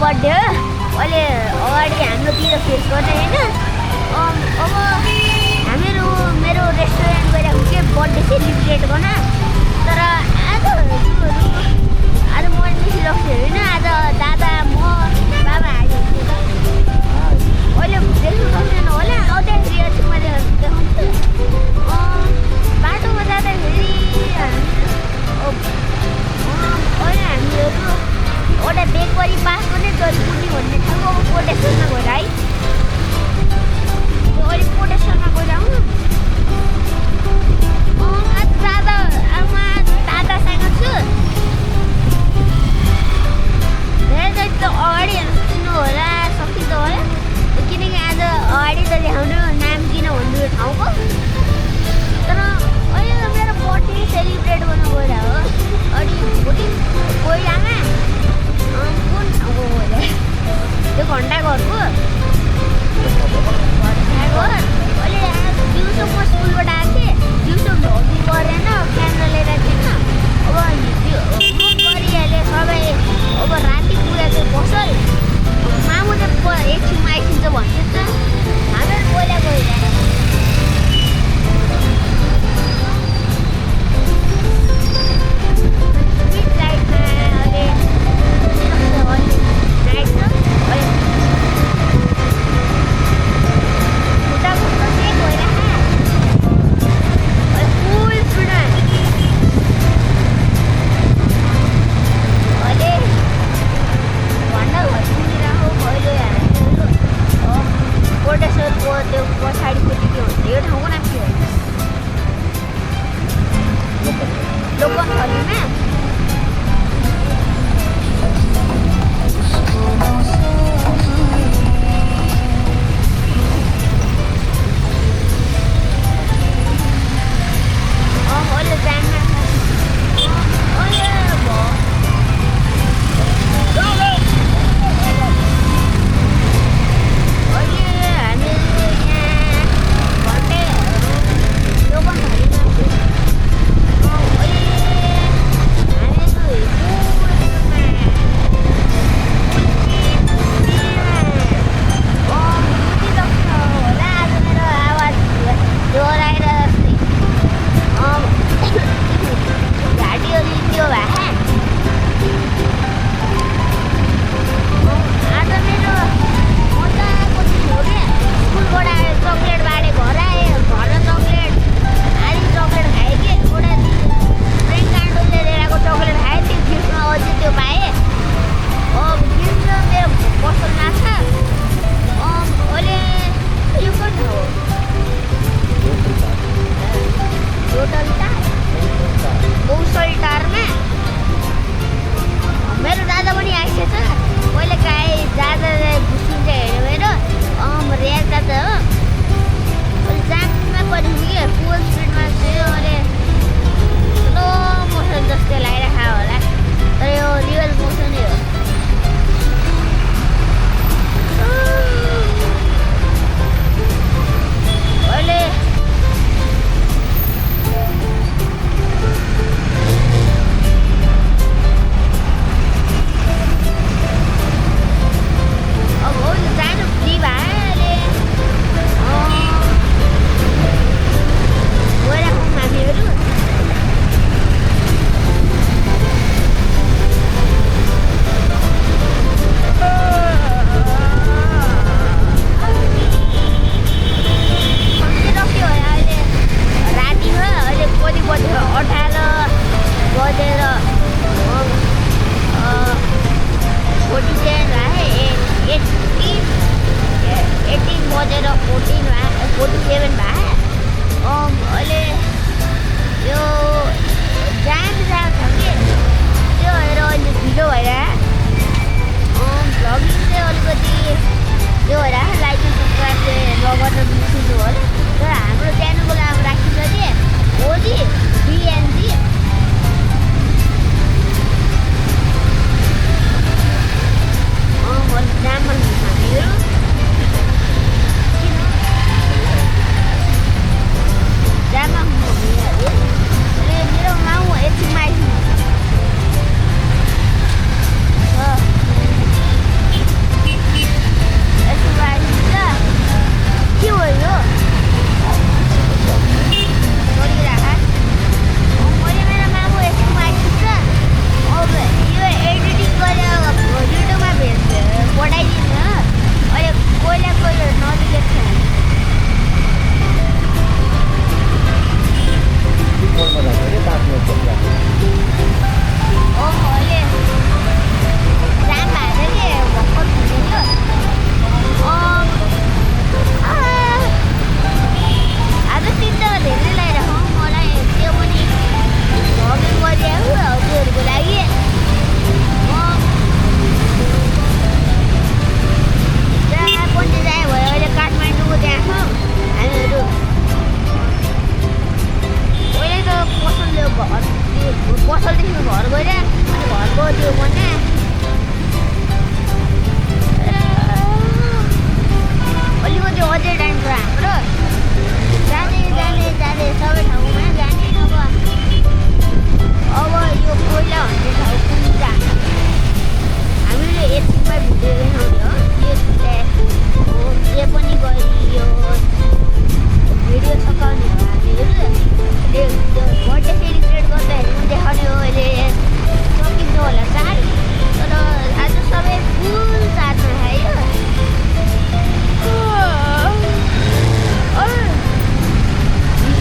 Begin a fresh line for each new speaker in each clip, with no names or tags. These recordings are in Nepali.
बर्थडे हो अहिले अगाडि हाम्रोतिर फेस गर्ने होइन अब हामीहरू मेरो रेस्टुरेन्ट गइरहेको के बर्थडे सेलिब्रेट गर्न तर आज म निस्किरहेको छु होइन आज दादा म बाबा आएको अहिले देख्नु सक्दैन होला आउँदाखेरि चाहिँ मैले देखाउँछु बाटोमा जाँदाखेरि अहिले हामीहरू एउटा बेकरी पास गर्ने जलपुरी भन्ने ठाउँको कोटेसनमा गएर है अहिले कोटेसनमा गइरहनु आज दादासँग छु धेरै जति त अगाडि चिन्नु होला सकिन्छ होला किनकि आज अगाडि त देखाउनु नाम किन भन्नु ठाउँको तर अहिले मेरो बर्थडे सेलिब्रेट गर्न गएर हो अनि भोलि कोइलामा कुन ठाउँको गएर त्यो घन्टाघरको घन्टाघर अहिले दिउँसो म स्कुलबाट आएको थिएँ दिउँसो भ्लगिङ गरेन क्यामेरा लिएर थिएन अब म गरिहालेँ सबै अब राति पुगेको पसल मामु चाहिँ एकछिनमा आइसिन्छ भन्छु त हामीहरू पहिला गइरहेको त्यो पछाडिपट्टि के हुन्छ यो ठाउँको नाम के हो लोकनथलीमा अहिले जान्न हामीहरू पसलदेखि घर गएर अनि घरको त्यो भने अलिकति अझै टाइम छ हाम्रो जाने जाने जाने सबै ठाउँमा जाने अब यो कोइला भन्ने ठाउँ कुन जाने हामीले एकछिनमा भिडियो देखाउने हो जे पनि गरियो भिडियो सकाउने हो हामीहरू बर्थडे सेलिब्रेट गर्दाखेरि पनि देखाउने हो अहिले सकिन्छ होला चाड तर आज सबै फुल चाडमा खायो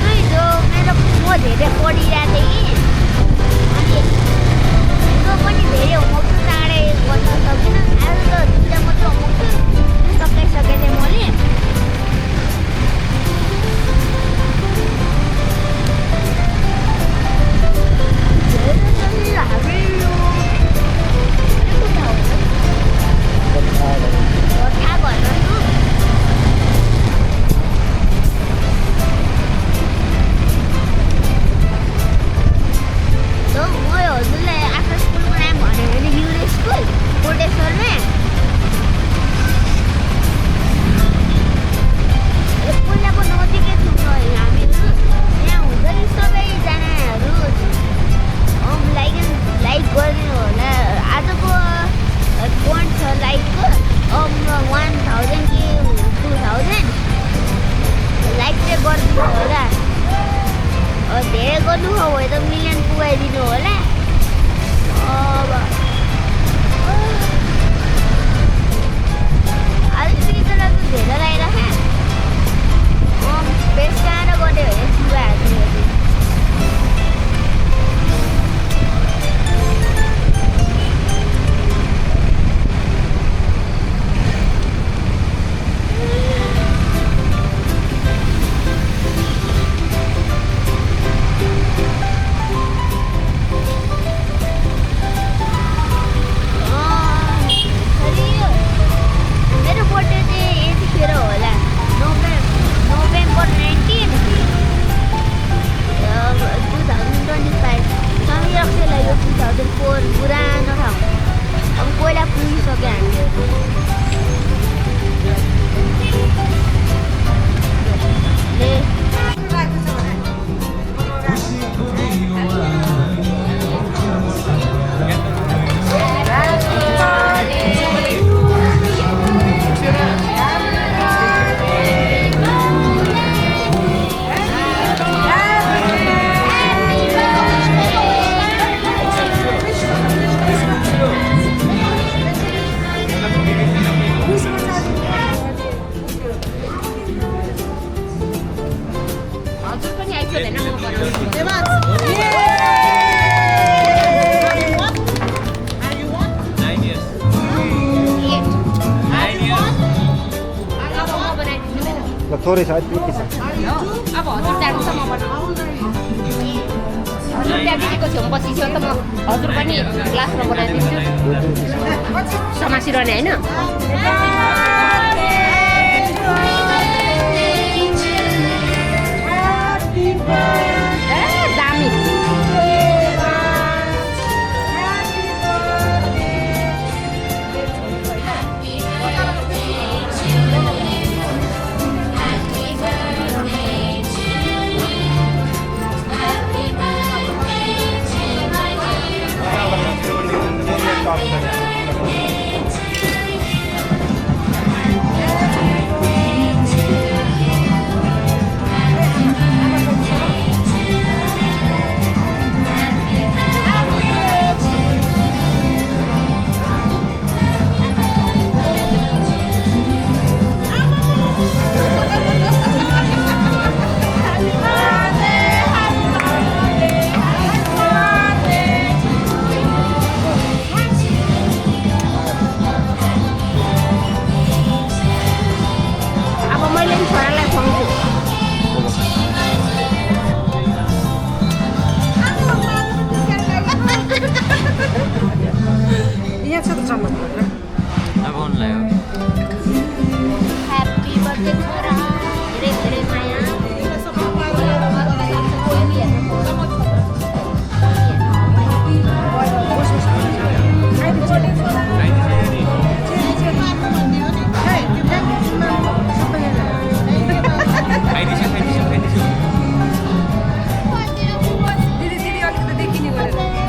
हिजो मेरो म धेरै पढिरहेको थिएँ कि अनि हिजो पनि धेरै होमवर्क चाँडै गर्न सकिनँ आज त दुईवटा मात्रै होमवर्क सकाइसकेको थिएँ मैले धेरै गर्नु हो भने त मिलियन पुगाइदिनु होला अब अलिकति त धेरै लगाइराखेँ बेस कहाँ गऱ्यो भने पुगाइहाल्छु पुरानो ठाउँ अब कोइला पुगिसक्यो
थोरै छ त्यति छ
अब हजुर जान्छ म हजुर त्यहाँदेखिको छेउमा बसिसक्यो त म हजुर पनि ग्लासमा बनाइदिन्छु समासिरहने होइन दामी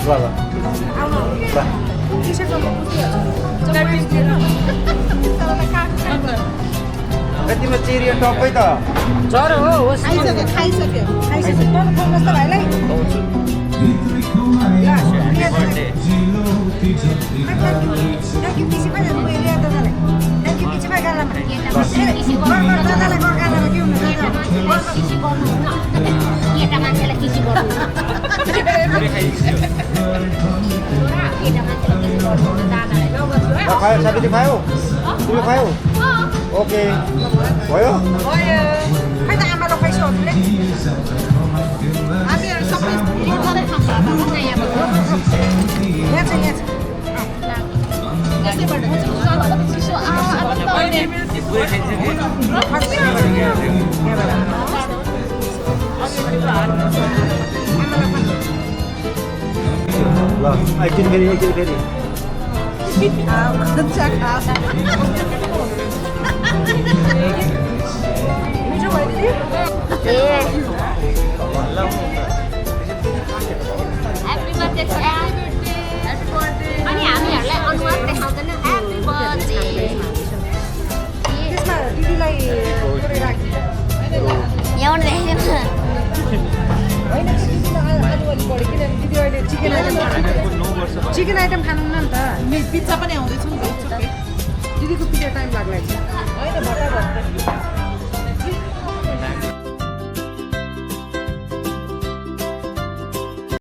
ल ल ल तिम्रो चेरिया टपै त
ज्वरो हो खाइसक्यो फोन भाइलाई
केटा मान्छेलाई किसी गर्नु
खायो साबिती खायो तिमीले खायो ओके भयो
खै त आमालाई पैसा हजुरले हामीहरू सबै यहाँ छ
ल एकछिन फेरि एकछिन फेरि
मिठो भयो दिदी
अनि हामीहरूलाई अनुहार देखाउँदैन ह्याप्पी बर्थडे
त्यसमा दिदीलाई राखि
यहाँ देखेको
होइन दिदीलाई आलुवाली बढी किनभने दिदी अहिले चिकन आइटम खानुहुन्न नि त पिज्जा पनि आउँदैछ नि त दिदीको पिज्जा टाइम लाग्ला होइन भर्खर